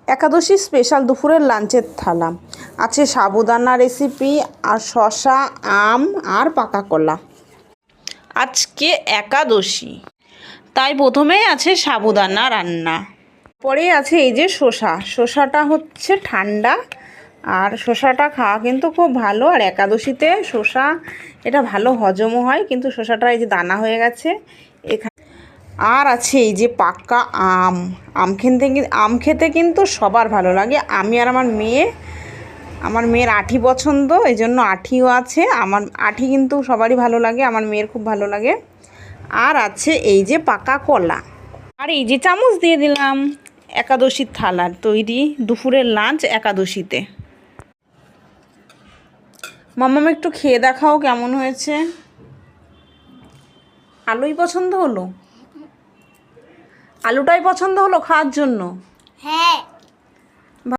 একাদশী special দুপুরের লাঞ্চের থালা আছে সাবুদানা রেসিপি আর শসা, আম আর পাকা কলা। আজকে একাদশী, তাই প্রথমেই আছে সাবুদানা রান্না, পরে আছে এই যে শসাটা হচ্ছে ঠান্ডা, আর শসাটা খাওয়া কিন্তু খুব ভালো। আর একাদশীতে শসা এটা ভালো হজমও হয়, কিন্তু শসাটা এই যে দানা হয়ে গেছে এখানে। আর আছে এই যে পাকা আম। আম খেতে কিন্তু সবার ভালো লাগে। আমি আর আমার মেয়ের আঁটি পছন্দ, এই জন্য আঁটিও আছে। আমার আঁটি কিন্তু সবারই ভালো লাগে, আমার মেয়ের খুব ভালো লাগে। আর আছে এই যে পাকা কলা, আর এই যে চামচ দিয়ে দিলাম। একাদশীর থালার তৈরি দুপুরের লাঞ্চ একাদশীতে। মাম্মাম একটু খেয়ে দেখাও কেমন হয়েছে। আলুই পছন্দ হলো, আলুটাই পছন্দ হলো খাওয়ার জন্য। হ্যাঁ।